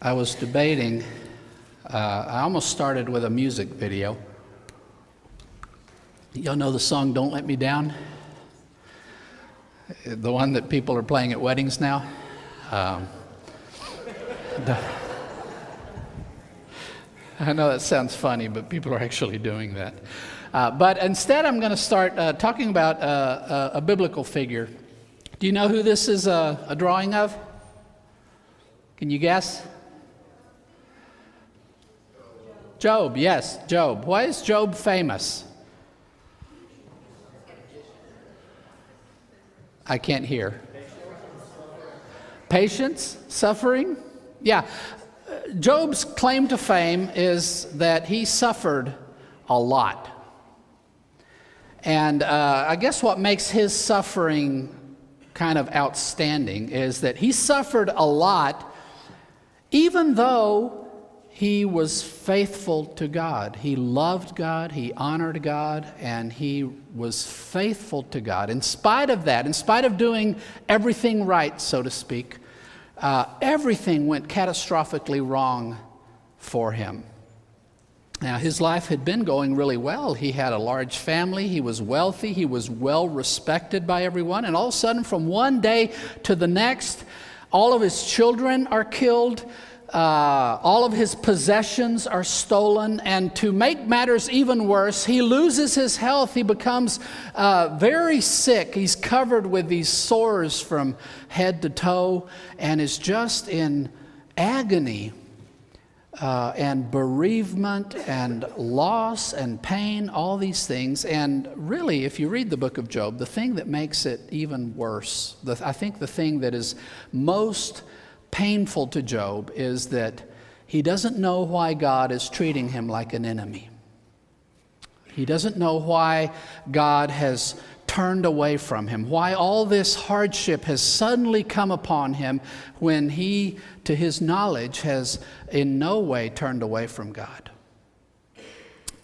I was debating, I almost started with a music video. Y'all know the song Don't Let Me Down? The one that people are playing at weddings now? I know that sounds funny, but people are actually doing that. But instead I'm going to start talking about a biblical figure. Do you know who this is a drawing of? Can you guess? Job, yes, Job. Why is Job famous? I can't hear. Patience, suffering? Yeah. Job's claim to fame is that he suffered a lot. And I guess what makes his suffering kind of outstanding is that he suffered a lot even though he was faithful to God. He loved God, he honored God, and he was faithful to God. In spite of that, in spite of doing everything right, so to speak, everything went catastrophically wrong for him. Now, his life had been going really well. He had a large family, he was wealthy, he was well respected by everyone, and all of a sudden, from one day to the next, all of his children are killed. All of his possessions are stolen, and to make matters even worse, he loses his health. He becomes very sick. He's covered with these sores from head to toe and is just in agony and bereavement and loss and pain, all these things. And really, if you read the book of Job, the thing that makes it even worse, I think the thing that is most painful to Job is that he doesn't know why God is treating him like an enemy. He doesn't know why God has turned away from him, why all this hardship has suddenly come upon him when he, to his knowledge, has in no way turned away from God.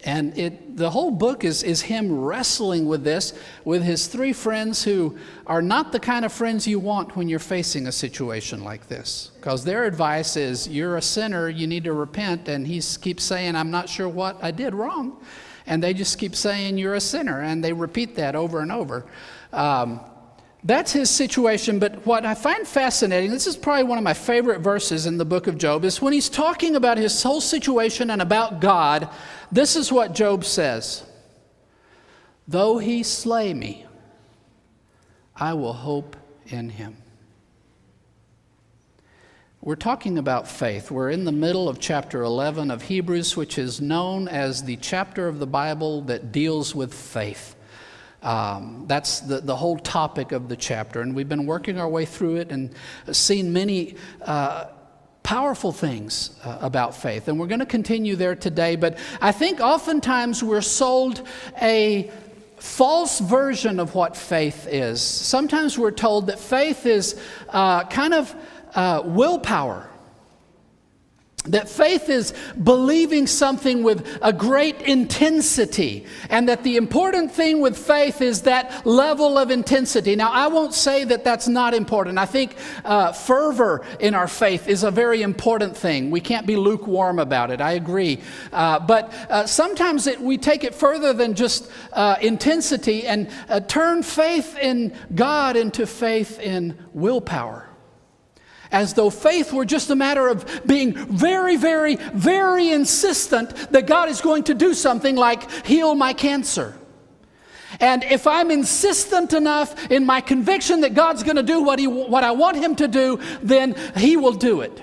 And the whole book is him wrestling with this, with his three friends who are not the kind of friends you want when you're facing a situation like this. Because their advice is, you're a sinner, you need to repent. And he keeps saying, I'm not sure what I did wrong. And they just keep saying, you're a sinner. And they repeat that over and over. That's his situation, but what I find fascinating, this is probably one of my favorite verses in the book of Job, is when he's talking about his whole situation and about God, this is what Job says. Though he slay me, I will hope in him. We're talking about faith. We're in the middle of chapter 11 of Hebrews, which is known as the chapter of the Bible that deals with faith. That's the whole topic of the chapter, and we've been working our way through it and seen many powerful things about faith, and we're going to continue there today. But I think oftentimes we're sold a false version of what faith is. Sometimes we're told that faith is kind of willpower. That faith is believing something with a great intensity, and that the important thing with faith is that level of intensity. Now, I won't say that that's not important. I think fervor in our faith is a very important thing. We can't be lukewarm about it. I agree. But sometimes we take it further than just intensity and turn faith in God into faith in willpower. As though faith were just a matter of being very, very, very insistent that God is going to do something like heal my cancer. And if I'm insistent enough in my conviction that God's going to do what I want him to do, then he will do it.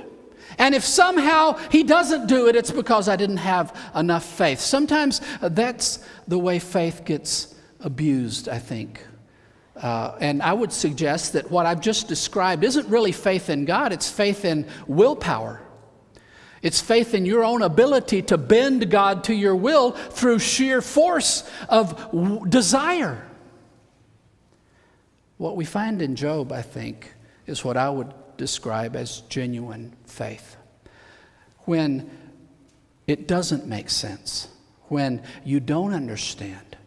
And if somehow he doesn't do it, it's because I didn't have enough faith. Sometimes that's the way faith gets abused, I think. And I would suggest that what I've just described isn't really faith in God, it's faith in willpower. It's faith in your own ability to bend God to your will through sheer force of desire. What we find in Job, I think, is what I would describe as genuine faith. When it doesn't make sense, when you don't understand,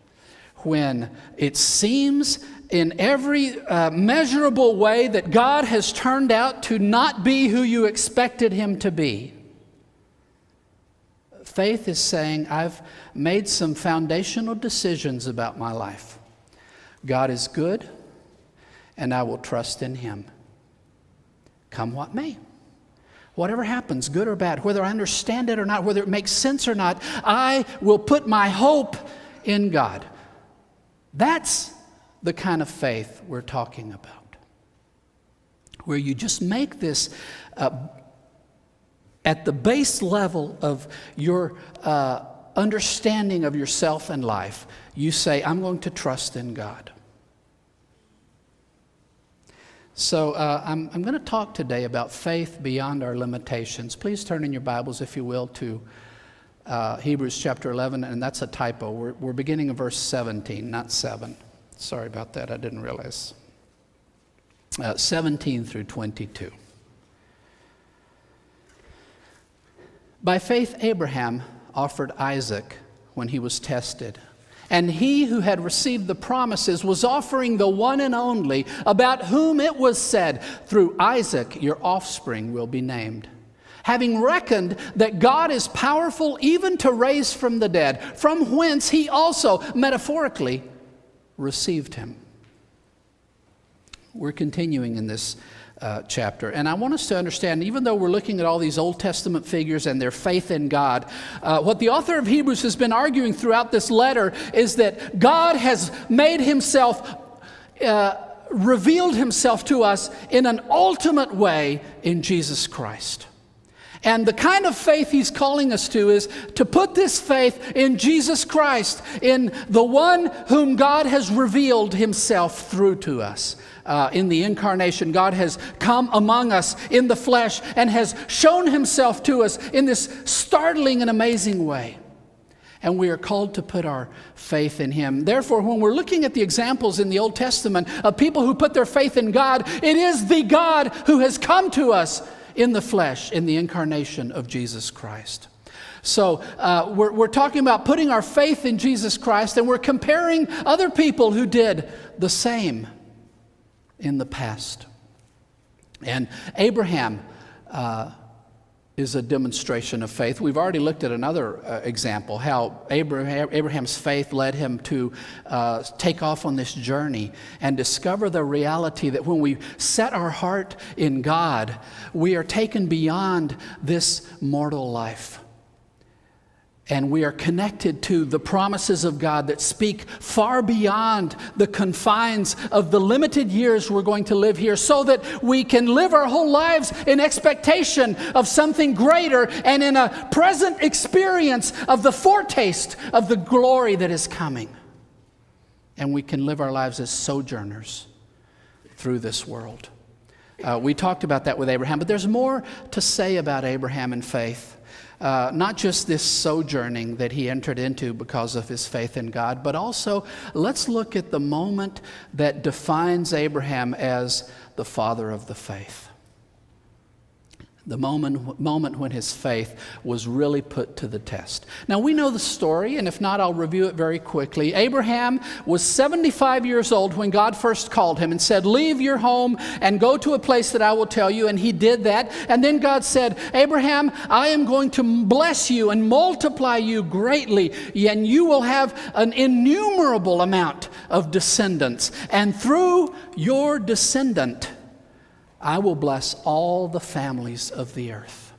when it seems in every measurable way that God has turned out to not be who you expected him to be. Faith is saying, I've made some foundational decisions about my life. God is good, and I will trust in him. Come what may. Whatever happens, good or bad, whether I understand it or not, whether it makes sense or not, I will put my hope in God. That's the kind of faith we're talking about, where you just make this at the base level of your understanding of yourself and life. You say, I'm going to trust in God. So I'm going to talk today about faith beyond our limitations. Please turn in your Bibles, if you will, to Hebrews chapter 11, and that's a typo. We're beginning in verse 17, not 7. Sorry about that, I didn't realize. 17 through 22. By faith, Abraham offered Isaac when he was tested. And he who had received the promises was offering the one and only, about whom it was said, through Isaac your offspring will be named. Having reckoned that God is powerful even to raise from the dead, from whence he also, metaphorically, received him. We're continuing in this chapter. And I want us to understand, even though we're looking at all these Old Testament figures and their faith in God, what the author of Hebrews has been arguing throughout this letter is that God has made himself, revealed himself to us in an ultimate way in Jesus Christ. And the kind of faith he's calling us to is to put this faith in Jesus Christ, in the one whom God has revealed himself through to us. In the incarnation, God has come among us in the flesh and has shown himself to us in this startling and amazing way. And we are called to put our faith in him. Therefore, when we're looking at the examples in the Old Testament of people who put their faith in God, it is the God who has come to us in the flesh, in the incarnation of Jesus Christ. So we're talking about putting our faith in Jesus Christ, and we're comparing other people who did the same in the past. And Abraham is a demonstration of faith. We've already looked at another example, how Abraham's faith led him to take off on this journey and discover the reality that when we set our heart in God, we are taken beyond this mortal life. And we are connected to the promises of God that speak far beyond the confines of the limited years we're going to live here, so that we can live our whole lives in expectation of something greater and in a present experience of the foretaste of the glory that is coming. And we can live our lives as sojourners through this world. We talked about that with Abraham, but there's more to say about Abraham and faith. Not just this sojourning that he entered into because of his faith in God, but also let's look at the moment that defines Abraham as the father of the faith. The moment when his faith was really put to the test. Now we know the story, and if not, I'll review it very quickly. Abraham was 75 years old when God first called him and said, leave your home and go to a place that I will tell you, and he did that. And then God said, Abraham, I am going to bless you and multiply you greatly, and you will have an innumerable amount of descendants. And through your descendant, I will bless all the families of the earth.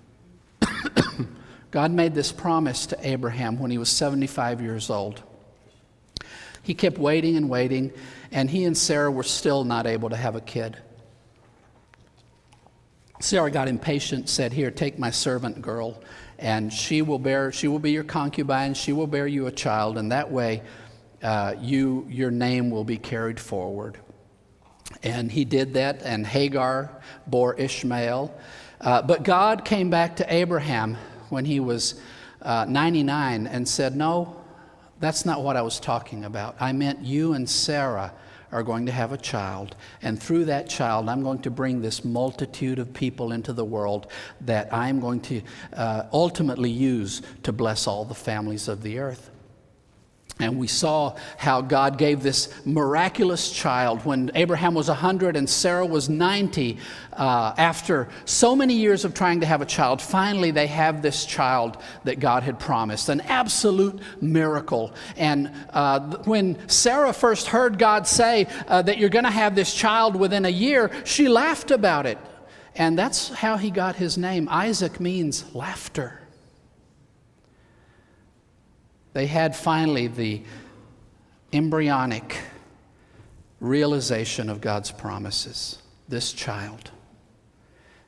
God made this promise to Abraham when he was 75 years old. He kept waiting and waiting, and he and Sarah were still not able to have a kid. Sarah got impatient, said, here, take my servant girl, and she will be your concubine, she will bear you a child, and that way your name will be carried forward. And he did that, and Hagar bore Ishmael. But God came back to Abraham when he was 99 and said, no, that's not what I was talking about. I meant you and Sarah are going to have a child, and through that child, I'm going to bring this multitude of people into the world that I'm going to ultimately use to bless all the families of the earth. And we saw how God gave this miraculous child when Abraham was 100 and Sarah was 90. After so many years of trying to have a child, finally they have this child that God had promised. An absolute miracle. And when Sarah first heard God say that you're going to have this child within a year, she laughed about it. And that's how he got his name. Isaac means laughter. They had finally the embryonic realization of God's promises, this child.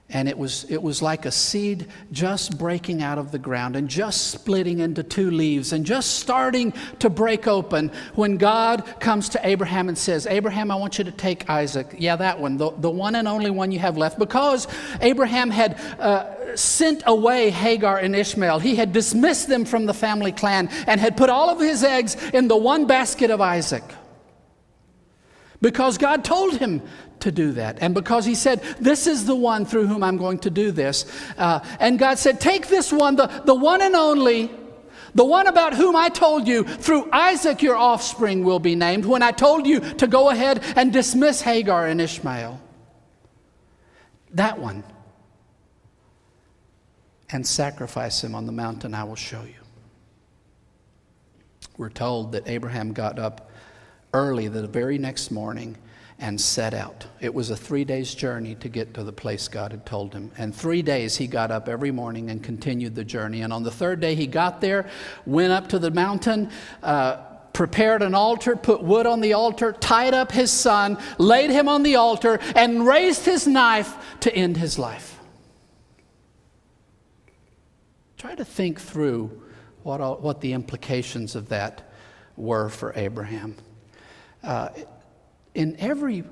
And it was like a seed just breaking out of the ground and just splitting into two leaves and just starting to break open when God comes to Abraham and says, Abraham, I want you to take Isaac. Yeah, that one, the one and only one you have left. Because Abraham had sent away Hagar and Ishmael. He had dismissed them from the family clan and had put all of his eggs in the one basket of Isaac. Because God told him to do that. And because he said, this is the one through whom I'm going to do this. And God said, take this one, the one and only, the one about whom I told you, through Isaac your offspring will be named, when I told you to go ahead and dismiss Hagar and Ishmael. That one. And sacrifice him on the mountain I will show you. We're told that Abraham got up early the very next morning and set out. It was a 3 days journey to get to the place God had told him. And 3 days he got up every morning and continued the journey. And on the third day he got there, went up to the mountain, prepared an altar, put wood on the altar, tied up his son, laid him on the altar, and raised his knife to end his life. Try to think through what the implications of that were for Abraham. In every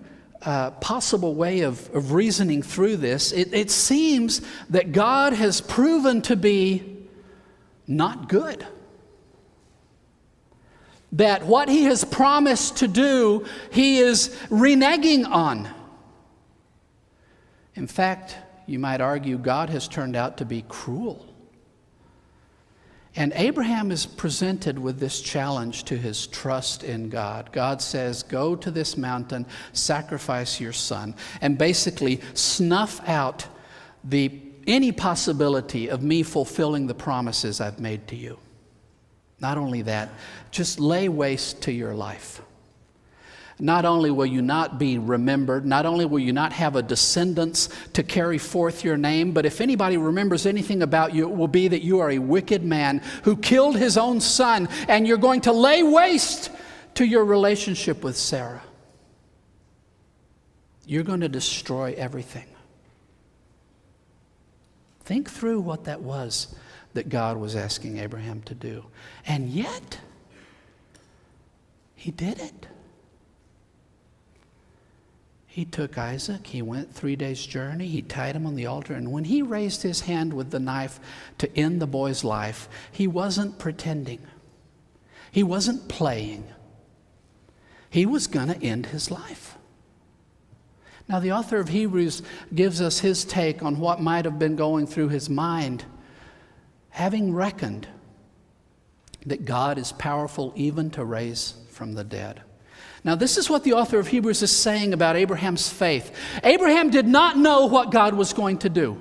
possible way of reasoning through this, it seems that God has proven to be not good. That what he has promised to do, he is reneging on. In fact, you might argue God has turned out to be cruel. And Abraham is presented with this challenge to his trust in God. God says, go to this mountain, sacrifice your son, and basically snuff out any possibility of me fulfilling the promises I've made to you. Not only that, just lay waste to your life. Not only will you not be remembered, not only will you not have a descendants to carry forth your name, but if anybody remembers anything about you, it will be that you are a wicked man who killed his own son, and you're going to lay waste to your relationship with Sarah. You're going to destroy everything. Think through what that was that God was asking Abraham to do. And yet, he did it. He took Isaac, he went 3 days' journey, he tied him on the altar, and when he raised his hand with the knife to end the boy's life, he wasn't pretending. He wasn't playing. He was going to end his life. Now, the author of Hebrews gives us his take on what might have been going through his mind, having reckoned that God is powerful even to raise from the dead. Now, this is what the author of Hebrews is saying about Abraham's faith. Abraham did not know what God was going to do.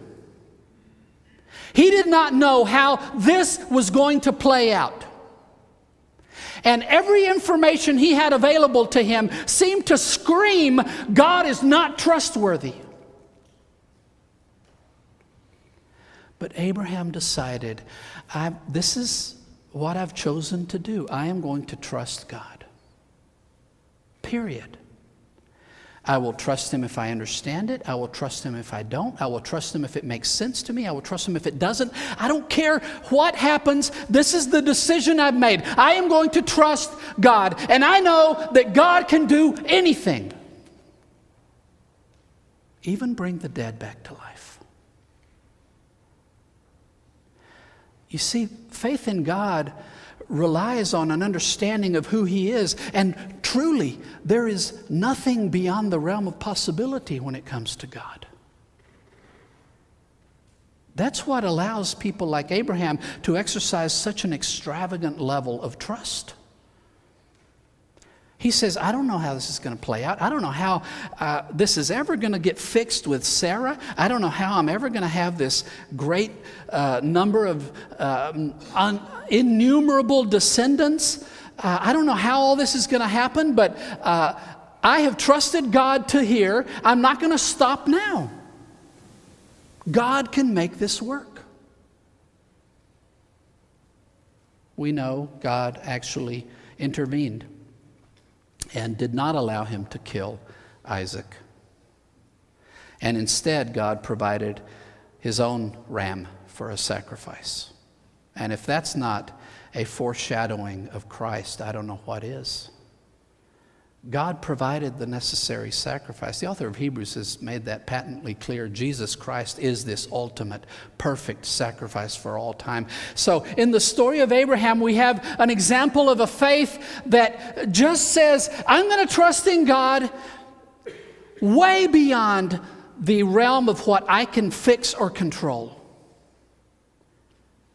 He did not know how this was going to play out. And every information he had available to him seemed to scream, God is not trustworthy. But Abraham decided, this is what I've chosen to do. I am going to trust God. Period. I will trust him if I understand it. I will trust him if I don't. I will trust him if it makes sense to me. I will trust him if it doesn't. I don't care what happens. This is the decision I've made. I am going to trust God. And I know that God can do anything. Even bring the dead back to life. You see, faith in God relies on an understanding of who he is. And truly, there is nothing beyond the realm of possibility when it comes to God. That's what allows people like Abraham to exercise such an extravagant level of trust. He says, I don't know how this is going to play out. I don't know how this is ever going to get fixed with Sarah. I don't know how I'm ever going to have this great number of innumerable descendants. I don't know how all this is going to happen, but I have trusted God to hear. I'm not going to stop now. God can make this work. We know God actually intervened and did not allow him to kill Isaac. And instead, God provided his own ram for a sacrifice. And if that's not a foreshadowing of Christ, I don't know what is. God provided the necessary sacrifice. The author of Hebrews has made that patently clear. Jesus Christ is this ultimate, perfect sacrifice for all time. So in the story of Abraham, we have an example of a faith that just says, I'm going to trust in God way beyond the realm of what I can fix or control.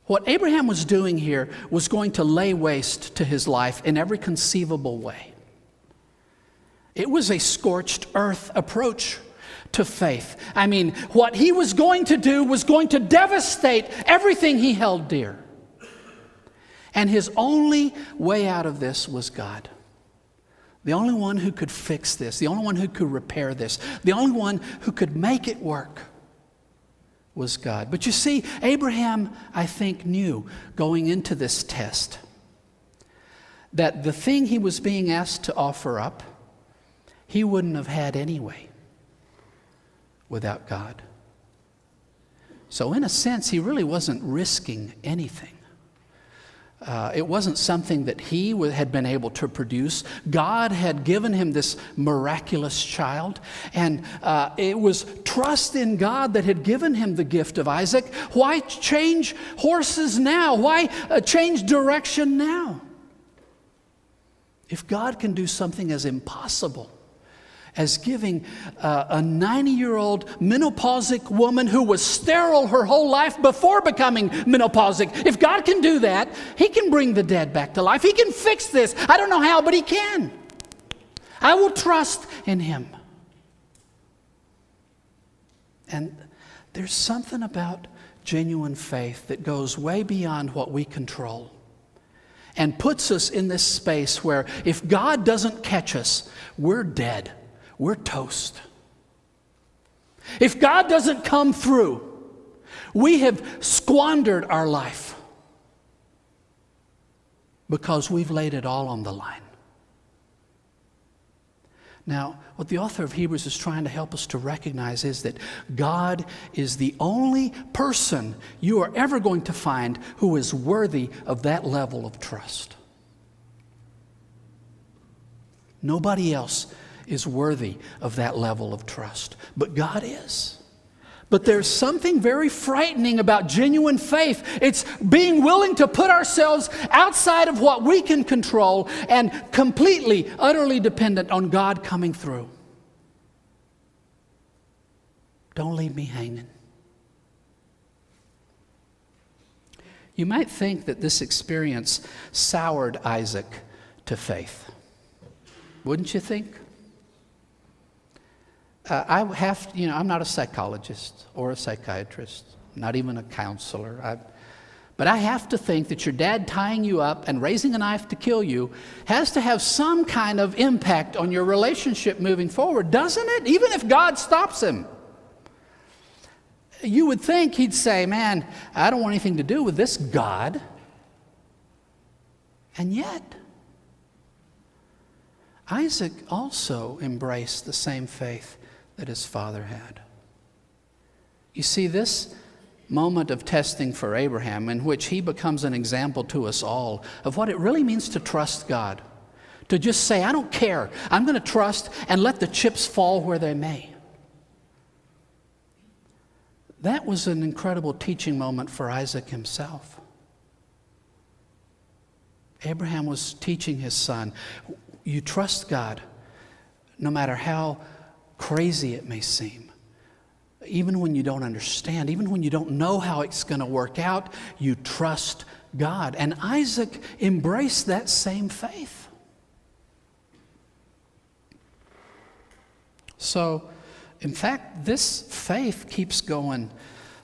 What Abraham was doing here was going to lay waste to his life in every conceivable way. It was a scorched earth approach to faith. I mean, what he was going to do was going to devastate everything he held dear. And his only way out of this was God. The only one who could fix this, the only one who could repair this, the only one who could make it work was God. But you see, Abraham, I think, knew going into this test that the thing he was being asked to offer up, he wouldn't have had anyway without God. So in a sense, he really wasn't risking anything. It wasn't something that he had been able to produce. God had given him this miraculous child, and it was trust in God that had given him the gift of Isaac. Why change horses now? Why change direction now? If God can do something as impossible as giving a 90-year-old menopausic woman who was sterile her whole life before becoming menopausic. If God can do that, he can bring the dead back to life. He can fix this. I don't know how, but he can. I will trust in him. And there's something about genuine faith that goes way beyond what we control and puts us in this space where if God doesn't catch us, we're dead. We're toast. If God doesn't come through, we have squandered our life because we've laid it all on the line. Now, what the author of Hebrews is trying to help us to recognize is that God is the only person you are ever going to find who is worthy of that level of trust. Nobody else is worthy of that level of trust, but God is. But there's something very frightening about genuine faith. It's being willing to put ourselves outside of what we can control and completely, utterly dependent on God coming through. Don't leave me hanging. You might think that this experience soured Isaac to faith. Wouldn't you think? I'm not a psychologist or a psychiatrist, not even a counselor. But I have to think that your dad tying you up and raising a knife to kill you has to have some kind of impact on your relationship moving forward, doesn't it? Even if God stops him. You would think he'd say, man, I don't want anything to do with this God. And yet, Isaac also embraced the same faith that his father had. You see, this moment of testing for Abraham, in which he becomes an example to us all of what it really means to trust God, to just say, I don't care, I'm going to trust and let the chips fall where they may. That was an incredible teaching moment for Isaac himself. Abraham was teaching his son, you trust God no matter how crazy it may seem. Even when you don't understand, even when you don't know how it's going to work out, you trust God. And Isaac embraced that same faith. So, in fact, this faith keeps going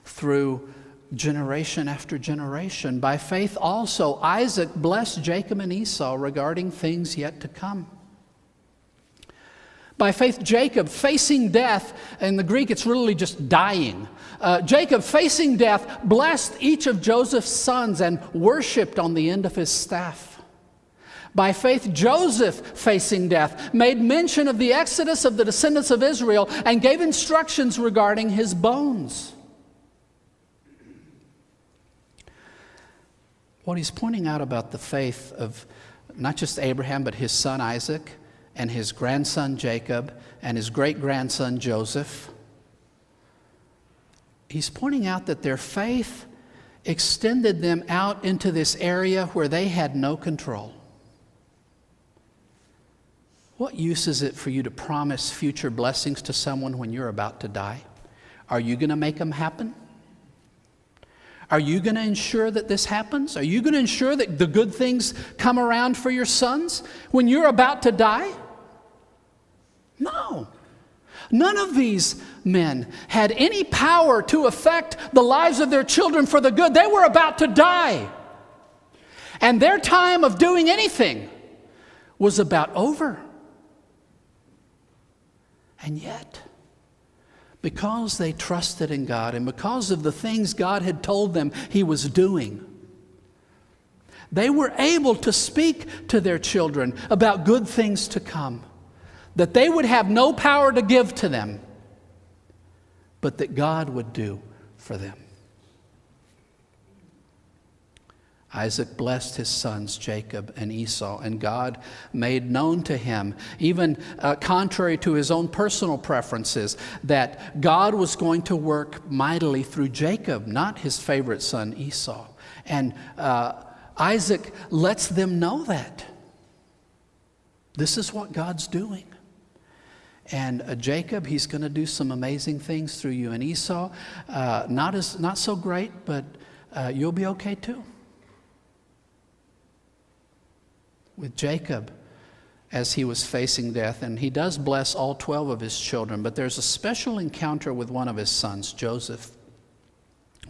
through generation after generation. By faith also, Isaac blessed Jacob and Esau regarding things yet to come. By faith, Jacob facing death, in the Greek it's really just dying. Jacob facing death blessed each of Joseph's sons and worshiped on the end of his staff. By faith, Joseph, facing death, made mention of the exodus of the descendants of Israel and gave instructions regarding his bones. What he's pointing out about the faith of not just Abraham, but his son Isaac and his grandson Jacob and his great-grandson Joseph, he's pointing out that their faith extended them out into this area where they had no control. What use is it for you to promise future blessings to someone when you're about to die? Are you going to make them happen? Are you going to ensure that this happens? Are you going to ensure that the good things come around for your sons when you're about to die? No. None of these men had any power to affect the lives of their children for the good. They were about to die. And their time of doing anything was about over. And yet, because they trusted in God and because of the things God had told them He was doing, they were able to speak to their children about good things to come, that they would have no power to give to them, but that God would do for them. Isaac blessed his sons, Jacob and Esau, and God made known to him, even contrary to his own personal preferences, that God was going to work mightily through Jacob, not his favorite son, Esau. And Isaac lets them know that. This is what God's doing. And Jacob, he's going to do some amazing things through you. And Esau, not so great, but you'll be okay too. With Jacob, as he was facing death, and he does bless all 12 of his children, but there's a special encounter with one of his sons, Joseph,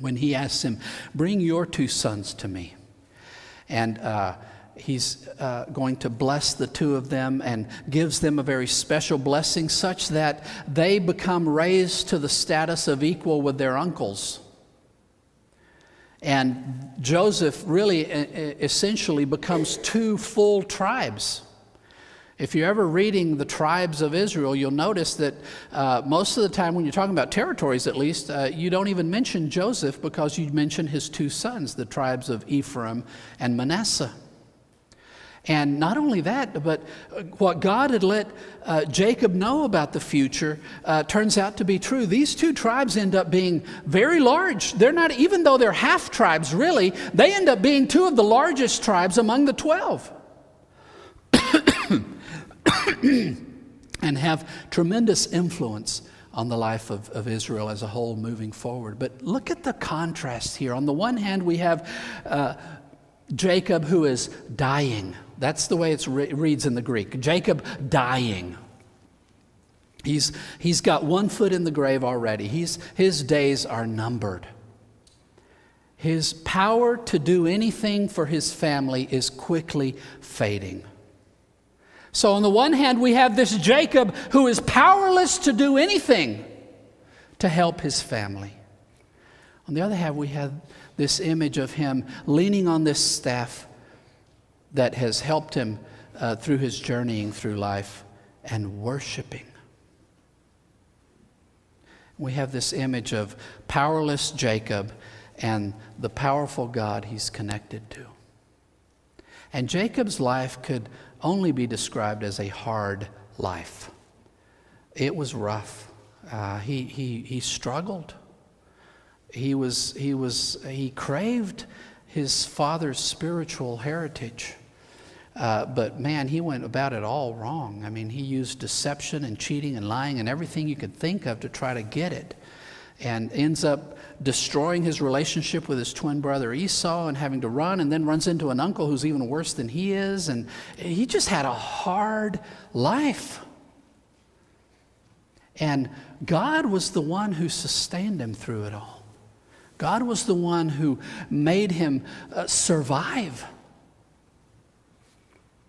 when he asks him, "Bring your 2 sons to me." And he's going to bless the 2 of them and gives them a very special blessing such that they become raised to the status of equal with their uncles. And Joseph really essentially becomes 2 full tribes. If you're ever reading the tribes of Israel, you'll notice that most of the time when you're talking about territories at least, you don't even mention Joseph because you mention his 2 sons, the tribes of Ephraim and Manasseh. And not only that, but what God had let Jacob know about the future turns out to be true. These 2 tribes end up being very large. They're not, even though they're half tribes really, they end up being 2 of the largest tribes among the 12. And have tremendous influence on the life of Israel as a whole moving forward. But look at the contrast here. On the one hand, we have Jacob who is dying. That's the way it reads in the Greek. Jacob dying. He's got 1 foot in the grave already. His days are numbered. His power to do anything for his family is quickly fading. So on the one hand, we have this Jacob who is powerless to do anything to help his family. On the other hand, we have this image of him leaning on this staff that has helped him through his journeying through life and worshiping. We have this image of powerless Jacob and the powerful God he's connected to. And Jacob's life could only be described as a hard life. It was rough. He struggled. He craved his father's spiritual heritage. But man, he went about it all wrong. I mean, he used deception and cheating and lying and everything you could think of to try to get it. And ends up destroying his relationship with his twin brother Esau and having to run, and then runs into an uncle who's even worse than he is. And he just had a hard life. And God was the one who sustained him through it all. God was the one who made him survive.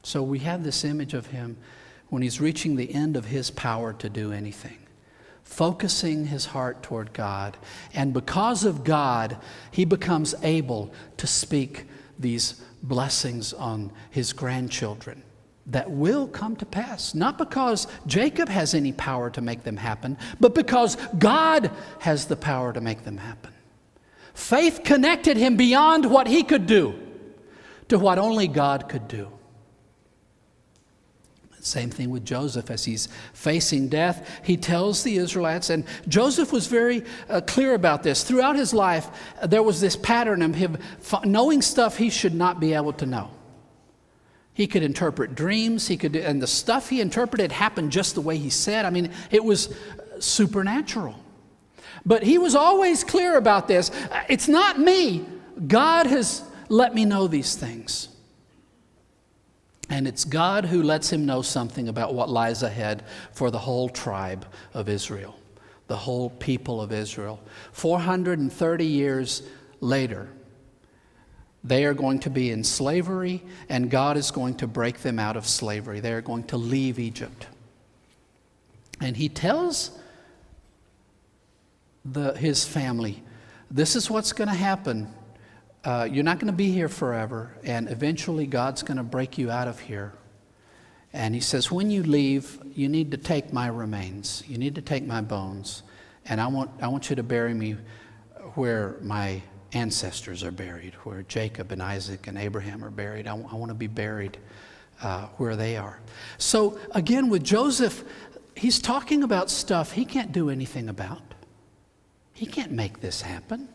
So we have this image of him when he's reaching the end of his power to do anything, focusing his heart toward God. And because of God, he becomes able to speak these blessings on his grandchildren that will come to pass. Not because Jacob has any power to make them happen, but because God has the power to make them happen. Faith connected him beyond what he could do to what only God could do. Same thing with Joseph. As he's facing death, he tells the Israelites, and Joseph was very clear about this. Throughout his life, there was this pattern of him knowing stuff he should not be able to know. He could interpret dreams, and the stuff he interpreted happened just the way he said. I mean, it was supernatural. But he was always clear about this. It's not me. God has let me know these things. And it's God who lets him know something about what lies ahead for the whole tribe of Israel, the whole people of Israel. 430 years later, they are going to be in slavery, and God is going to break them out of slavery. They are going to leave Egypt. And he tells his family, this is what's going to happen. You're not going to be here forever, and eventually God's going to break you out of here. And he says, when you leave, you need to take my remains. You need to take my bones. And I want you to bury me where my ancestors are buried, where Jacob and Isaac and Abraham are buried. I want to be buried where they are. So again, with Joseph, he's talking about stuff he can't do anything about. He can't make this happen.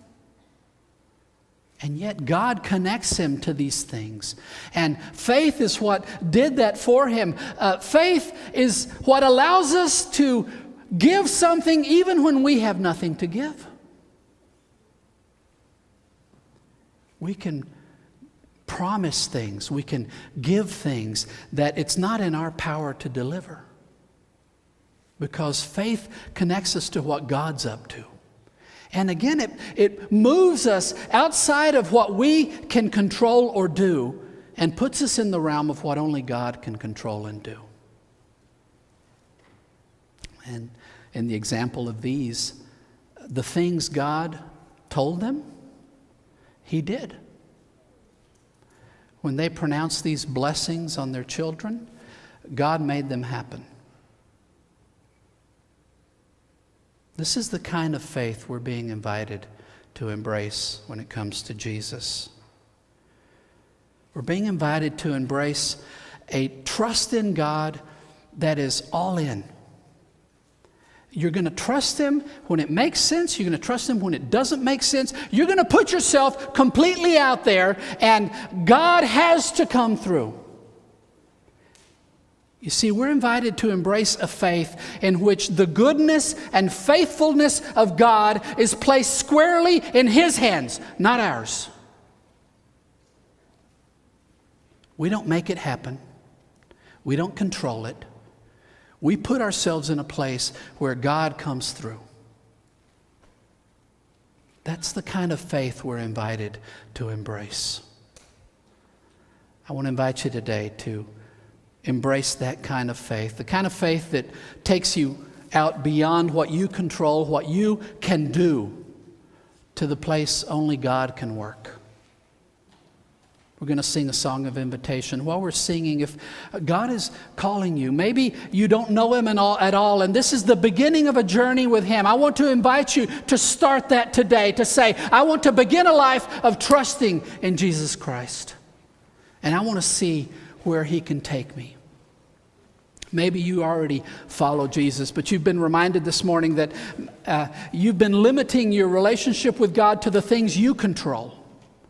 And yet God connects him to these things. And faith is what did that for him. Faith is what allows us to give something even when we have nothing to give. We can promise things. We can give things that it's not in our power to deliver. Because faith connects us to what God's up to. And again, it moves us outside of what we can control or do and puts us in the realm of what only God can control and do. And in the example of these, the things God told them, he did. When they pronounced these blessings on their children, God made them happen. This is the kind of faith we're being invited to embrace when it comes to Jesus. We're being invited to embrace a trust in God that is all in. You're going to trust him when it makes sense. You're going to trust him when it doesn't make sense. You're going to put yourself completely out there, and God has to come through. You see, we're invited to embrace a faith in which the goodness and faithfulness of God is placed squarely in his hands, not ours. We don't make it happen. We don't control it. We put ourselves in a place where God comes through. That's the kind of faith we're invited to embrace. I want to invite you today to embrace that kind of faith, the kind of faith that takes you out beyond what you control, what you can do, to the place only God can work. We're going to sing a song of invitation. While we're singing, if God is calling you, maybe you don't know him at all, and this is the beginning of a journey with him. I want to invite you to start that today, to say, I want to begin a life of trusting in Jesus Christ. And I want to see where he can take me. Maybe you already follow Jesus, but you've been reminded this morning that you've been limiting your relationship with God to the things you control,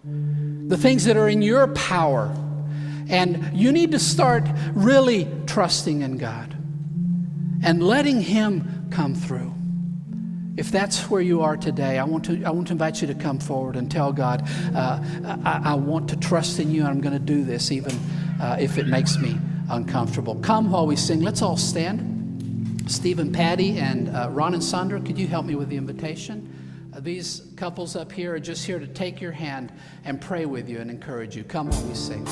the things that are in your power. And you need to start really trusting in God and letting him come through. If that's where you are today, I want to invite you to come forward and tell God, I want to trust in you, and I'm going to do this even if it makes me uncomfortable. Come while we sing. Let's all stand. Stephen, Patty, and Ron and Sandra, could you help me with the invitation? These couples up here are just here to take your hand and pray with you and encourage you. Come while we sing.